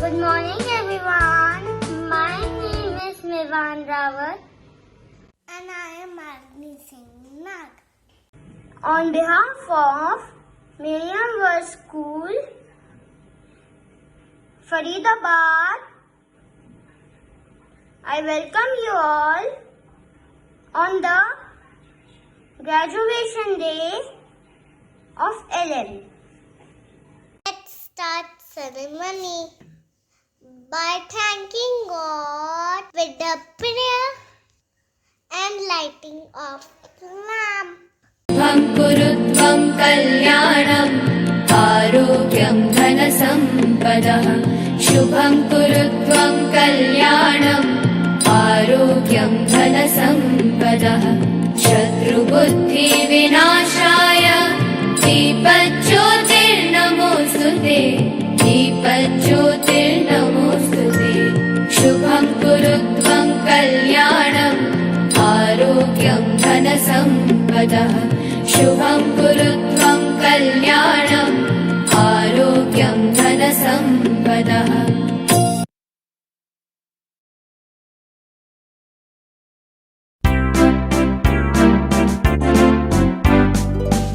Good morning everyone. My name is Mivan Rawat and I am Agni Singh Nag. On behalf of Miriam World School, Faridabad, I welcome you all on the graduation day of LM. Let's start ceremony by thanking God with the prayer and lighting of the lamp. शुभं कुरु त्वं कल्याणम् आरोग्यं धनसम्पदः शुभं कुरु त्वं कल्याणम् आरोग्यं धनसम्पदः शत्रुबुद्धिविनाशाय दीपज्योतिर्नमोऽस्तुते दीपज्योतिर्नमोऽस्तुते शुभं कुरु त्वं कल्याणम् आरोग्यं धनसम्पदः शुभं कुरु त्वं कल्याणम् आरोग्यं धनसम्पदः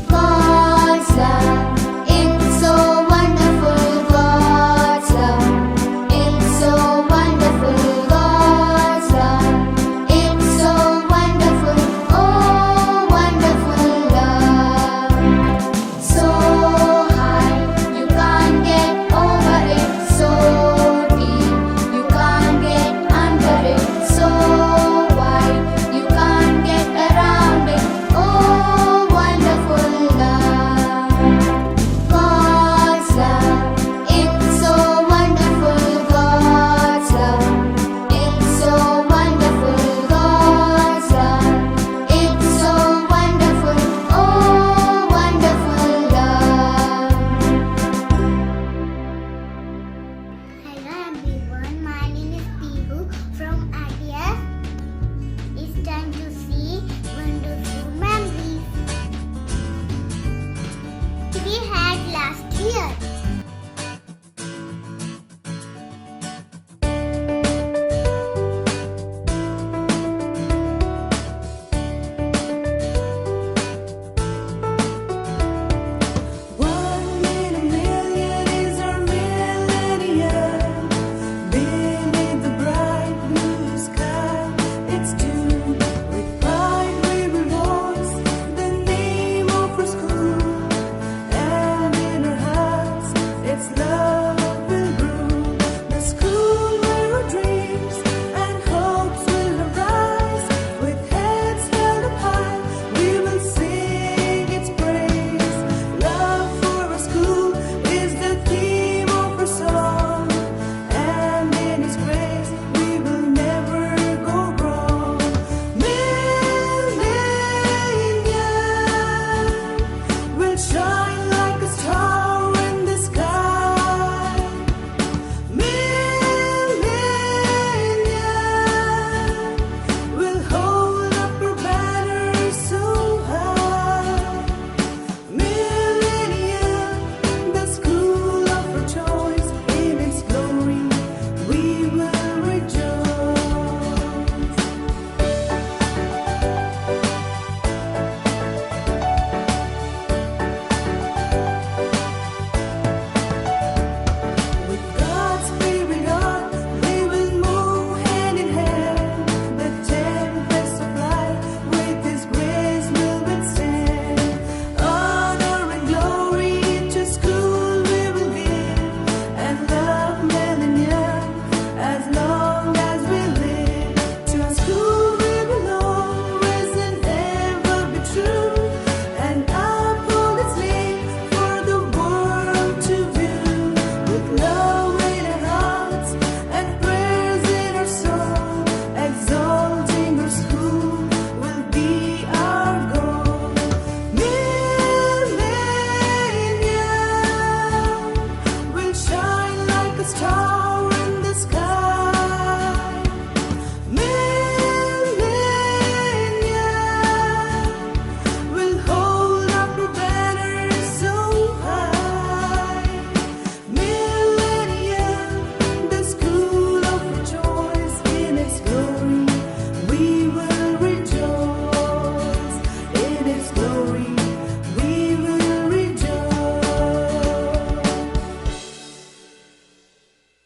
God's love, it's so wonderful. God's love, it's so wonderful. God's love, it's so wonderful. Oh, wonderful love. So high, you can't get over it. So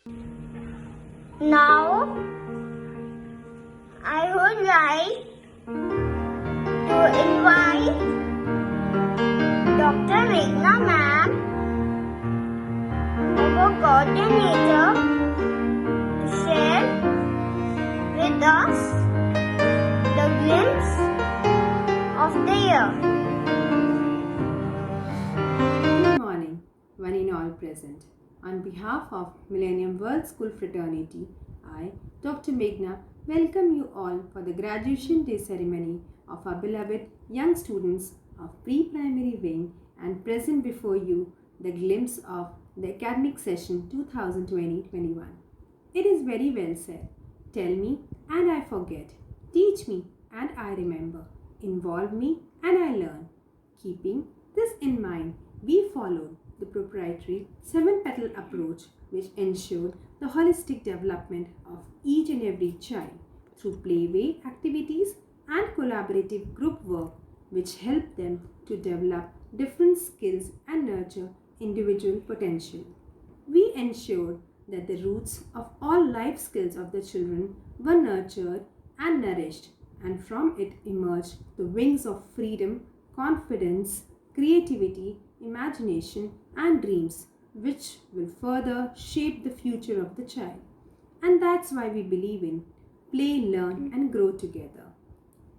Now, I would like to invite Dr. Meghna ma'am, our coordinator, to share with us the glimpse of the year. Good morning, one and all present. On behalf of Millennium World School Fraternity, I, Dr. Meghna, welcome you all for the graduation day ceremony of our beloved young students of pre-primary wing and present before you the glimpse of the academic session 2020-21. It is very well said. Tell me and I forget. Teach me and I remember. Involve me and I learn. Keeping this in mind, we followed the proprietary 7-petal approach which ensured the holistic development of each and every child through playway activities and collaborative group work which helped them to develop different skills and nurture individual potential. We ensured that the roots of all life skills of the children were nurtured and nourished, and from it emerged the wings of freedom, confidence, creativity, imagination, and dreams, which will further shape the future of the child. And that's why we believe in play, learn, and grow together.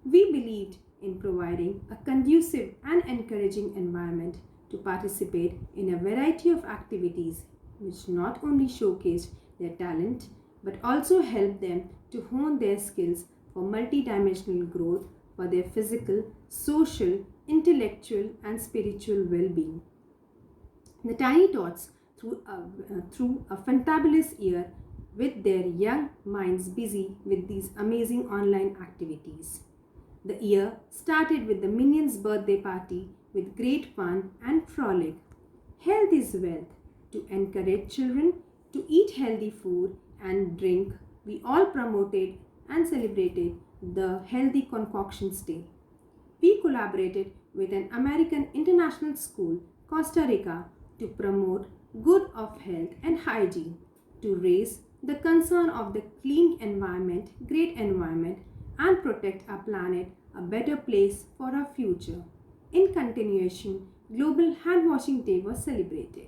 We believed in providing a conducive and encouraging environment to participate in a variety of activities which not only showcased their talent but also helped them to hone their skills for multidimensional growth for their physical, social, intellectual, and spiritual well-being. The Tiny Tots, through a fantabulous year with their young minds busy with these amazing online activities. The year started with the Minions' birthday party with great fun and frolic. Health is wealth. To encourage children to eat healthy food and drink, we all promoted and celebrated the Healthy Concoctions Day. We collaborated with an American international school, Costa Rica, to promote good of health and hygiene, to raise the concern of the clean environment, great environment, and protect our planet a better place for our future. In continuation, Global Hand Washing Day was celebrated.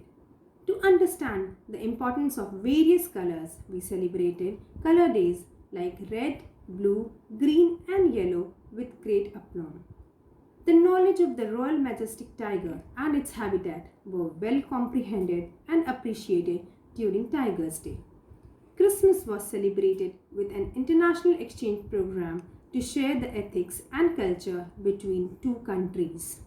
To understand the importance of various colors, we celebrated color days like red, blue, green, and yellow with great aplomb. The knowledge of the Royal Majestic Tiger and its habitat were well comprehended and appreciated during Tiger's Day. Christmas was celebrated with an international exchange program to share the ethics and culture between two countries.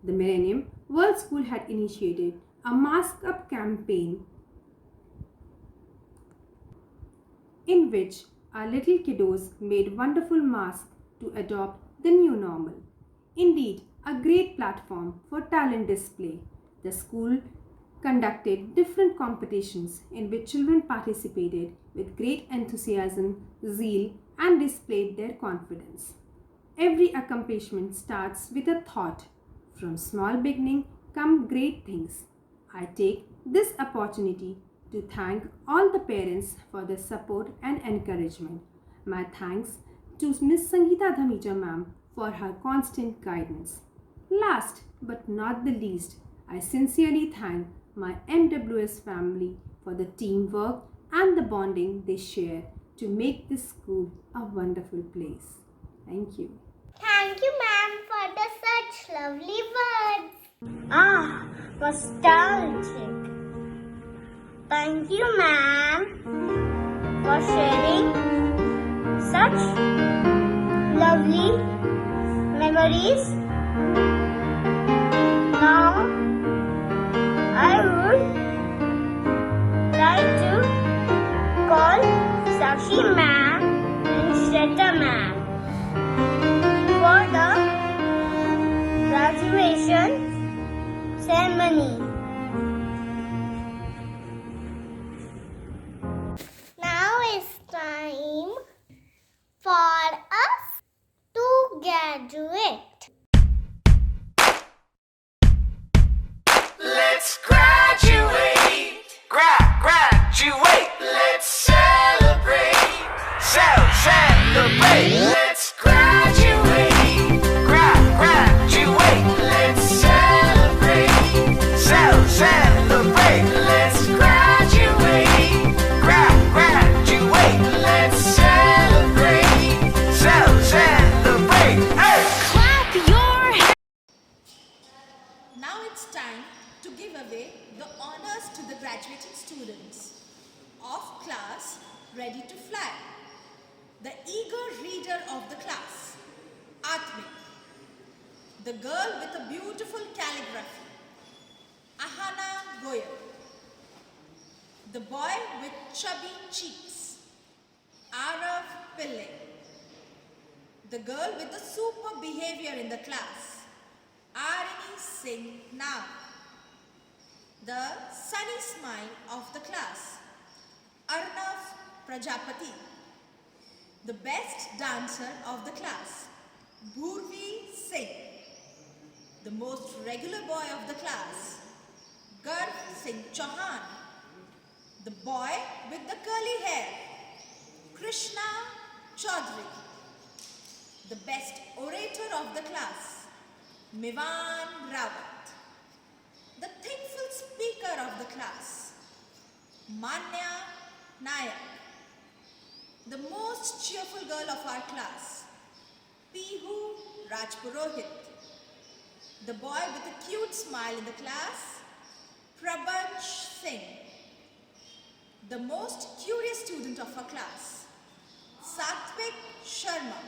The Millennium World School had initiated a Mask Up campaign in which our little kiddos made wonderful masks to adopt the new normal. Indeed, a great platform for talent display. The school conducted different competitions in which children participated with great enthusiasm, zeal, and displayed their confidence. Every accomplishment starts with a thought. From small beginning come great things. I take this opportunity to thank all the parents for their support and encouragement. My thanks to Ms. Sangeeta Dhamija ma'am for her constant guidance. Last but not the least, I sincerely thank my MWS family for the teamwork and the bonding they share to make this school a wonderful place. Thank you. Thank you, ma'am, for the such lovely words. Nostalgic. Thank you, ma'am, for sharing such lovely memories. Now, I would like to call Sakshi ma'am and Shweta ma'am for the graduation ceremony. Now it's time for us to graduate. Let's graduate. Graduate. let's celebrate. Celebrate. Let's graduate. Graduate. Let's celebrate. Celebrate. Let's graduate. Graduate. Let's celebrate. Celebrate. Hey! Clap your hands. Now it's time to give away the honors to the graduating students of class Ready to Fly. The eager reader of the class, Atmik. The girl with a beautiful calligraphy, Ahana Goyal. The boy with chubby cheeks, Arav Pillai. The girl with the super behavior in the class, Arini Singh Nag. The sunny smile of the class, Arnav Prajapati. The best dancer of the class, Bhurvi Singh. The most regular boy of the class, Garv Singh Chauhan. The boy with the curly hair, Krishna Chaudhary. The best orator of the class, Mivan Rawat. The thankful speaker of the class, Manya Nayak. The most cheerful girl of our class, Pihu Rajpurohit. The boy with a cute smile in the class, Prabhansh Singh. The most curious student of our class, Satvik Sharma.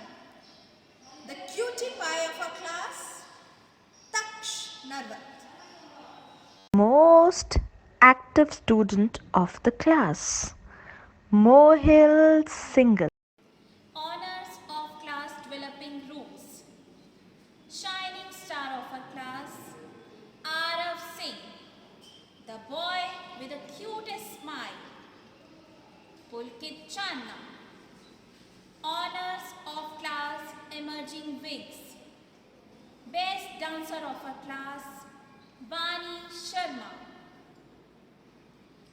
The cutie pie of our class, Taksh Narvat. Most active student of the class, Mohil Singhal. Honors of class developing rooms. Shining star of our class, Arav Singh. The boy with the cutest smile, Pulkit Channa. Honors of class emerging wings. Best dancer of our class, Vani Sharma.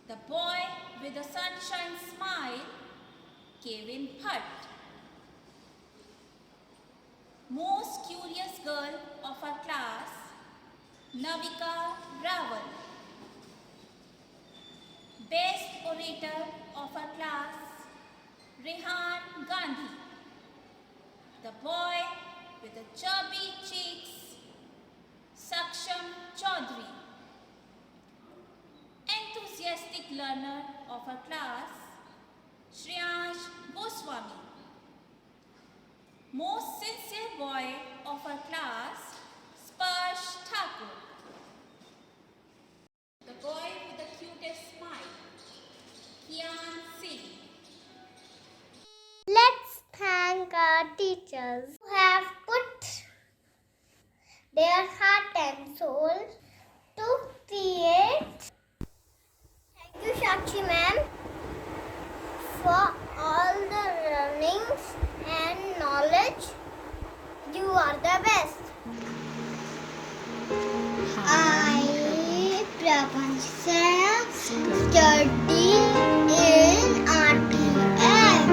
The boy with the sunshine smile, Kevin Bhatt. Most curious girl of our class, Navika Rawal. Best orator of our class, Rehan Gandhi. The boy with the chubby cheeks, Saksham Chaudhary. Enthusiastic learner of our class, Shreyansh Goswami. Most sincere boy of our class, Sparsh Thakur. The boy with the cutest smile, Kian Singh. Let's thank our teachers who have put their heart and soul to create. Thank you, Shakshi ma'am, for all the learnings and knowledge. You are the best. I, Prabhansh Singh, study in RTF.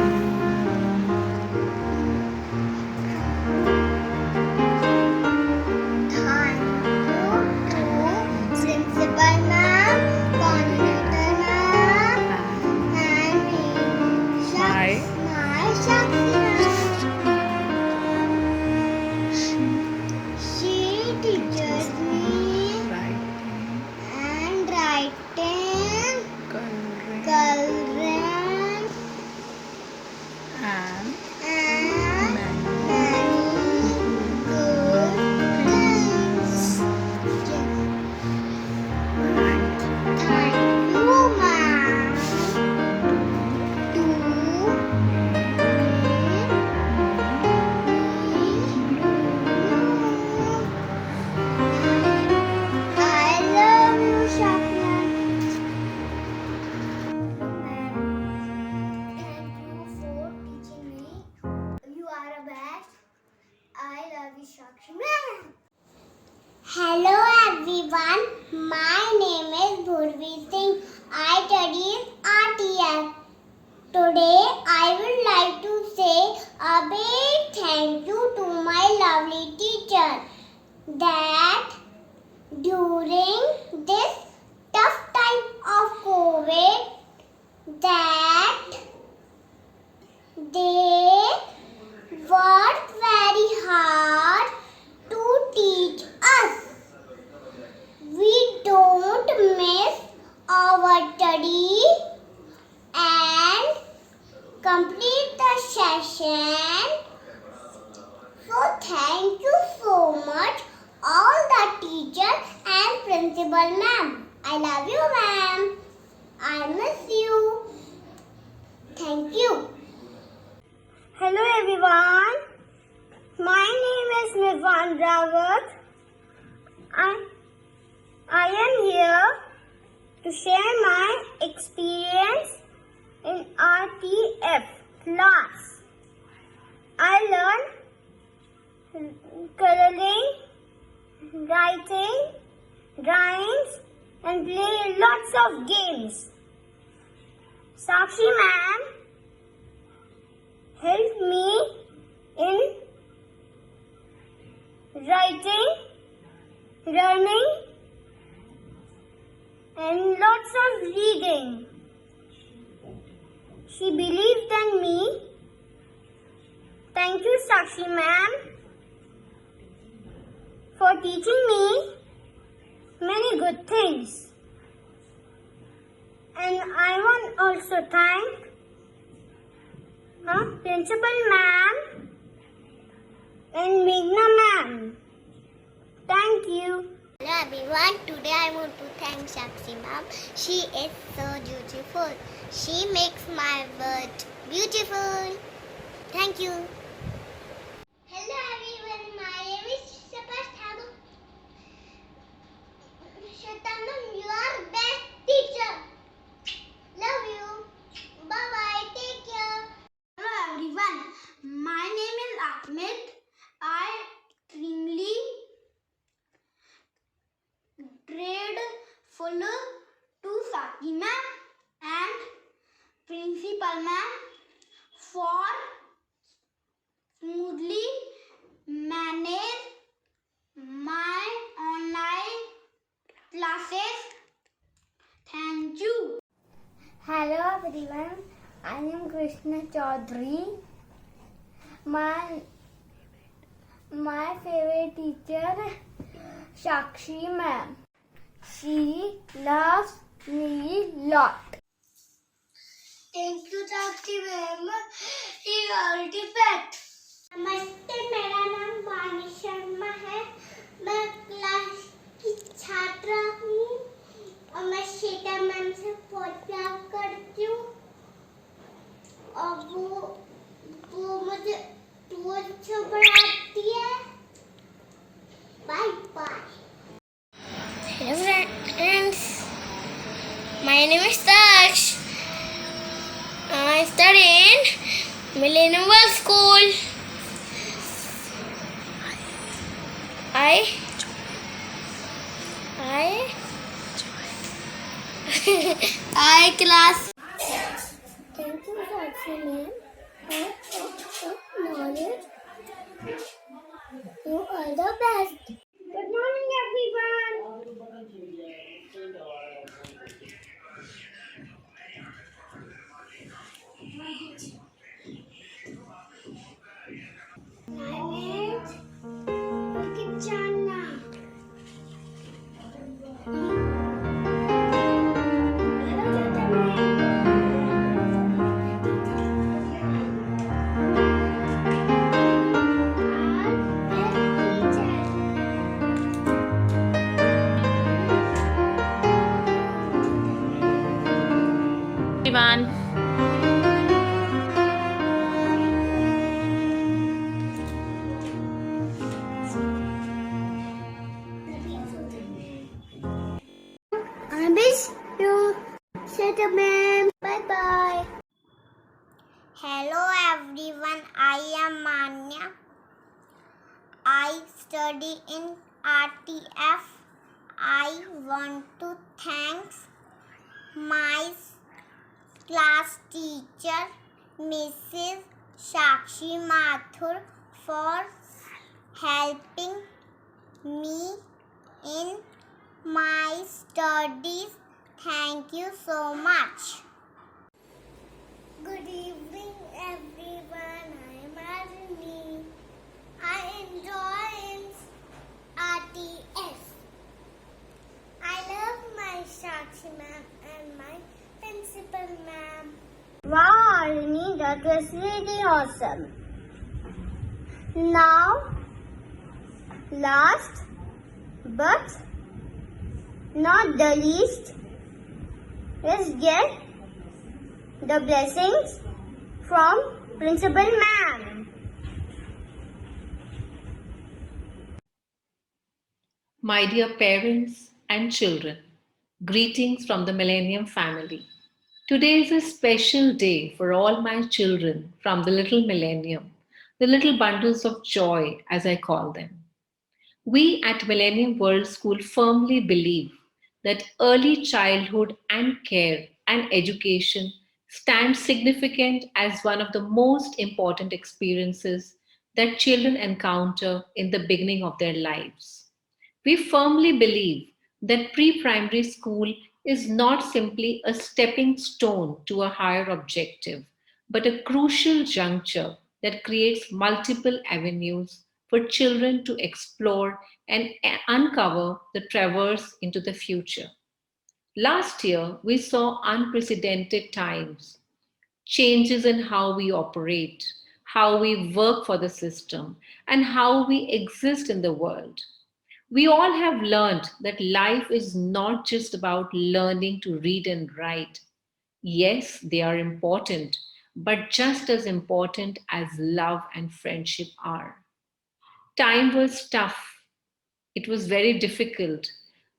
Thank you to Principal Ma'am, Coordinator Ma'am, and my Shakshi ma'am. She teaches me and writing, coloring, and many good things. Thank you, ma'am, to I love you, Shakya. Thank you for teaching me. You are a best. I love you, Shakya. Hello everyone. My name is Bhurvi Singh. I study in RTF. that during this tough time of COVID, that they worked very hard to teach us. We don't miss our study and complete the session. So thank you so much all the teachers and principal ma'am. I love you ma'am. I miss you. Thank you. Hello everyone. My name is Mirvan Rawat. I am here to share my experience in RTF class. I learned coloring, writing, drawings and play lots of games. Sakshi ma'am helped me in writing, learning and lots of reading. She believed in me. Thank you, Sakshi ma'am, for teaching me many good things. And I want also thank Principal ma'am and Meghna ma'am. Thank you. Hello everyone. Today I want to thank Sakshi ma'am. She is so beautiful. She makes my world beautiful. Thank you. Hello everyone. My name is Shatamu. Shatamu, you are best teacher. Love you. Bye bye. Take care. Hello everyone. My name is Ahmed. I extremely grateful to Sakshi ma'am and principal ma'am for smoothly manage my online classes. Thank you. Hello everyone. I am Krishna Chaudhary. My favorite teacher, Sakshi ma'am. She loves me lot. Thank you, Sakshi ma'am. You are the best. नमस्ते, मेरा नाम वाणी शर्मा है. मैं class की छात्रा हूँ और मैं श्वेता मैम से बहुत प्यार करती हूँ और वो मुझे बहुत अच्छा पढ़ाती है. Bye bye. Hello friends. My name is Daksh. I study in Millennium World School. I class. Thank you, Sakshi ma'am, for knowledge. You are the best. Good morning, everyone. My name is Kitchana. Everyone. I miss you. Shut up, ma'am. Bye bye. Hello, everyone. I am Manya. I study in RTF. I want to thank my class teacher, Mrs. Sakshi Mathur, for helping me in my studies. Thank you so much. Good evening, everyone. I am Aruni. I enjoy RTS. I love my Shakshi ma'am and my principal ma'am. Wow, Aruni, that was really awesome. Now, last but not the least, let's get the blessings from Principal Ma'am. My dear parents and children, greetings from the Millennium family. Today is a special day for all my children from the little millennium, the little bundles of joy, as I call them. We at Millennium World School firmly believe that early childhood and care and education stand significant as one of the most important experiences that children encounter in the beginning of their lives. We firmly believe that pre primary school is not simply a stepping stone to a higher objective, but a crucial juncture that creates multiple avenues for children to explore and uncover the traverse into the future. Last year, we saw unprecedented times, changes in how we operate, how we work for the system, and how we exist in the world. We all have learned that life is not just about learning to read and write. Yes, they are important, but just as important as love and friendship are. Time was tough, it was very difficult,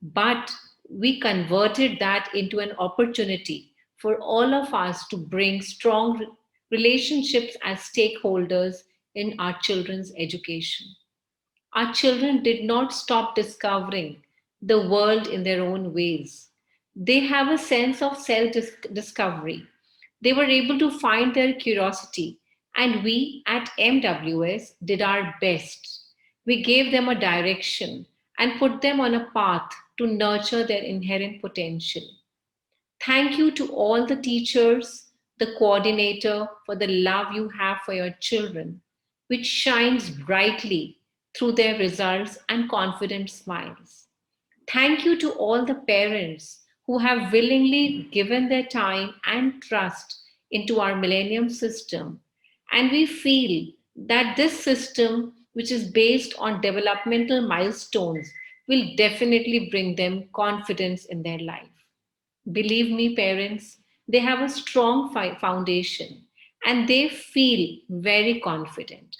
but we converted that into an opportunity for all of us to bring strong relationships as stakeholders in our children's education. Our children did not stop discovering the world in their own ways. They have a sense of self discovery. They were able to find their curiosity, and we at MWS did our best. We gave them a direction and put them on a path to nurture their inherent potential. Thank you to all the teachers, the coordinator, for the love you have for your children, which shines brightly through their results and confident smiles. Thank you to all the parents who have willingly given their time and trust into our Millennium system. And we feel that this system, which is based on developmental milestones, will definitely bring them confidence in their life. Believe me, parents, they have a strong foundation and they feel very confident.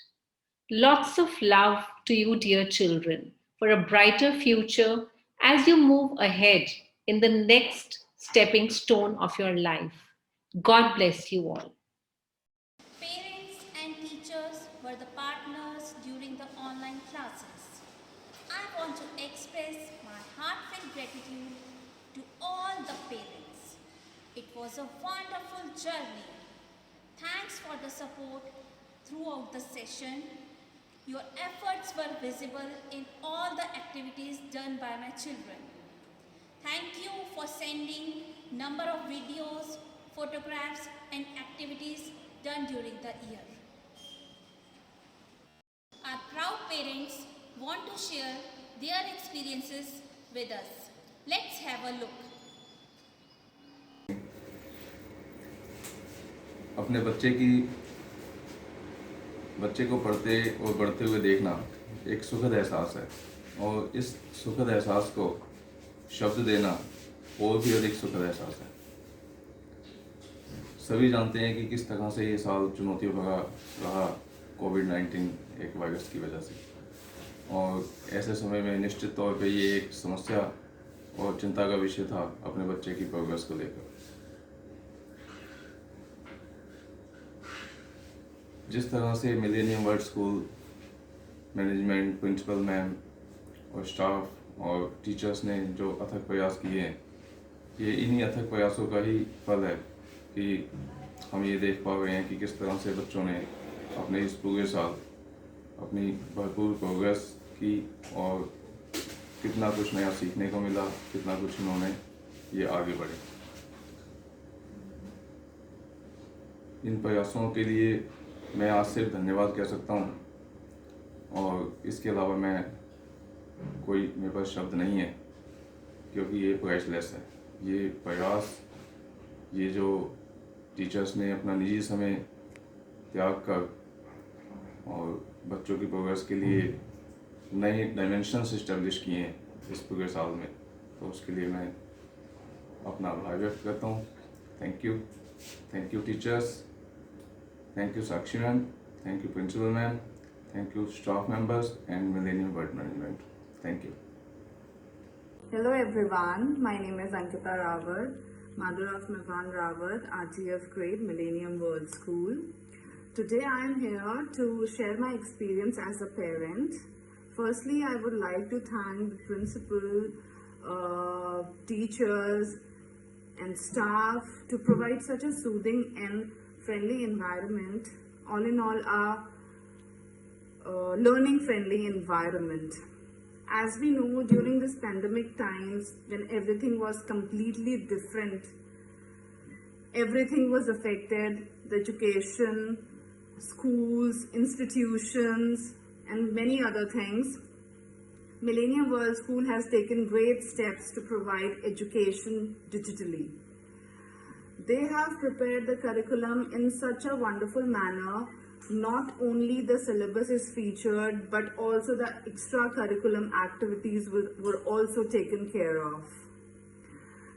Lots of love to you, dear children, for a brighter future as you move ahead in the next stepping stone of your life. God bless you all. Parents and teachers were the partners during the online classes. I want to express my heartfelt gratitude to all the parents. It was a wonderful journey. Thanks for the support throughout the session. Your efforts were visible in all the activities done by my children. Thank you for sending number of videos, photographs and activities done during the year. Our proud parents want to share their experiences with us. Let's have a look. अपने बच्चे को पढ़ते और बढ़ते हुए देखना एक सुखद एहसास है और इस सुखद एहसास को शब्द देना और भी अधिक सुखद एहसास है। सभी जानते हैं कि किस तरह से ये साल चुनौतियों भरा रहा कोविड-19 एक वायरस की वजह से, और ऐसे समय में निश्चित तौर पे ये एक समस्या और चिंता का विषय था अपने बच्चे की प्रोग्रेस को लेकर। जिस तरह से millennium world school management, principal ma'am और स्टाफ और टीचर्स ने जो अथक प्रयास किए हैं, ये इन्हीं अथक प्रयासों का ही फल है कि हम ये देख पा रहे हैं कि किस तरह से बच्चों ने अपने इस पूरे साल अपनी भरपूर प्रोग्रेस की और कितना कुछ नया सीखने को मिला, कितना कुछ इन्होंने ये आगे बढ़े। इन प्रयासों के लिए मैं आज सिर्फ धन्यवाद कह सकता हूँ, और इसके अलावा मैं कोई मेरे पास शब्द नहीं है, क्योंकि ये प्राइसलेस है। ये प्रयास, ये जो टीचर्स ने अपना निजी समय त्याग कर और बच्चों की प्रोग्रेस के लिए नए डायमेंशंस इस्टेब्लिश किए हैं इस पूरे साल में, तो उसके लिए मैं अपना आभार व्यक्त करता हूँ। Thank you teachers, thank you Sakshi ma'am, thank you principal ma'am, thank you staff members and millennium world management. Thank you. Hello everyone, my name is Ankita Rawat, mother of Mifan Rawat, RTF grade, Millennium World School. Today I am here to share my experience as a parent. Firstly, I would like to thank the principal, teachers and staff to provide such a soothing and friendly environment. All in all, a learning friendly environment. As we know, during this pandemic times, when everything was completely different, everything was affected, the education, schools, institutions, and many other things. Millennium World School has taken great steps to provide education digitally. They have prepared the curriculum in such a wonderful manner. Not only the syllabus is featured, but also the extra curriculum activities were also taken care of.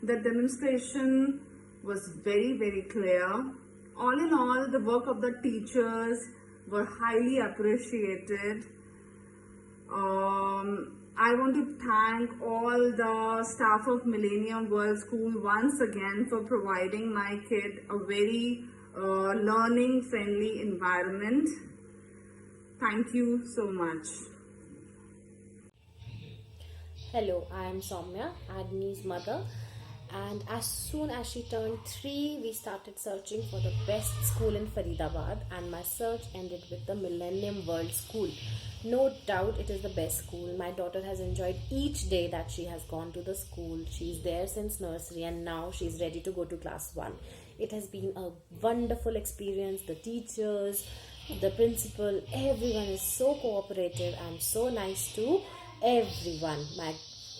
The demonstration was very, very clear. All in all, the work of the teachers were highly appreciated. I want to thank all the staff of Millennium World School once again for providing my kid a very learning friendly environment. Thank you so much. Hello, I am Soumya, Agni's mother, and as soon as she turned 3, we started searching for the best school in Faridabad, and my search ended with the Millennium World School. No doubt it is the best school. My daughter has enjoyed each day that she has gone to the school. She's there since nursery and now she's ready to go to class 1. It has been a wonderful experience. The teachers, the principal, everyone is so cooperative and so nice to everyone. My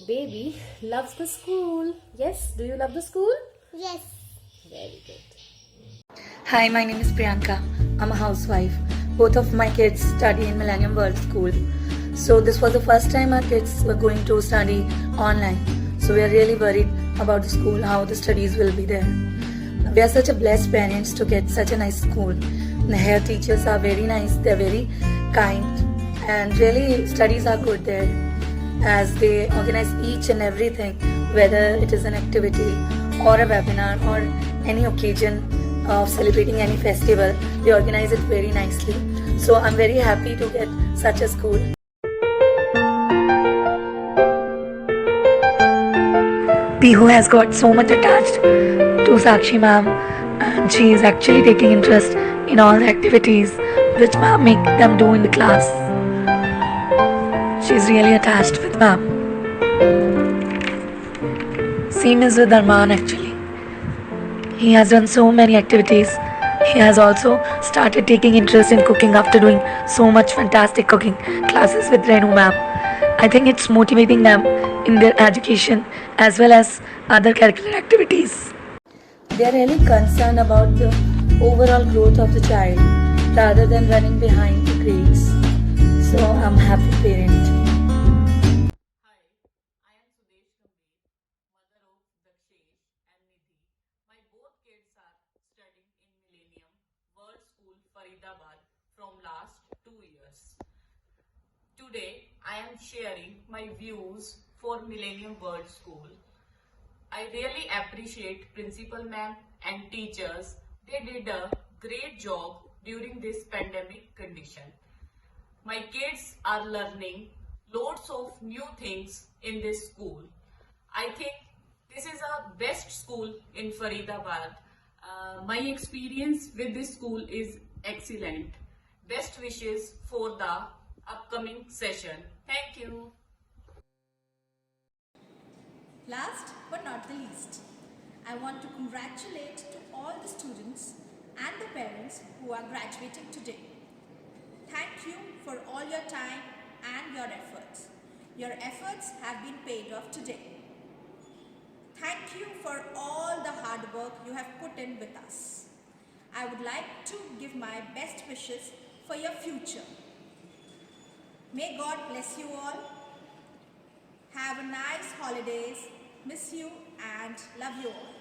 baby loves the school. Yes, do you love the school? Yes. Very good. Hi, my name is Priyanka. I'm a housewife. Both of my kids study in Millennium World School. So this was the first time our kids were going to study online. So we are really worried about the school, how the studies will be there. We are such a blessed parents to get such a nice school. The hair teachers are very nice, they're very kind, and really studies are good there as they organize each and everything, whether it is an activity or a webinar or any occasion of celebrating any festival. They organize it very nicely. So I'm very happy to get such a school. Pihu has got so much attached to Sakshi ma'am, and she is actually taking interest in all the activities which ma'am make them do in the class. She is really attached with ma'am. Same is with Arman actually. He has done so many activities. He has also started taking interest in cooking after doing so much fantastic cooking classes with Renu ma'am. I think it's motivating them in their education as well as other curricular activities. They are really concerned about the overall growth of the child rather than running behind the grades. So I'm a happy parent. Faridabad from last 2 years. Today I am sharing my views for Millennium World School. I really appreciate Principal Ma'am and teachers. They did a great job during this pandemic condition. My kids are learning loads of new things in this school. I think this is a best school in Faridabad. My experience with this school is excellent. Best wishes for the upcoming session. Thank you. Last but not the least, I want to congratulate to all the students and the parents who are graduating today. Thank you for all your time and your efforts. Your efforts have been paid off today. Thank you for all the hard work you have put in with us. I would like to give my best wishes for your future. May God bless you all. Have a nice holidays. Miss you and love you all.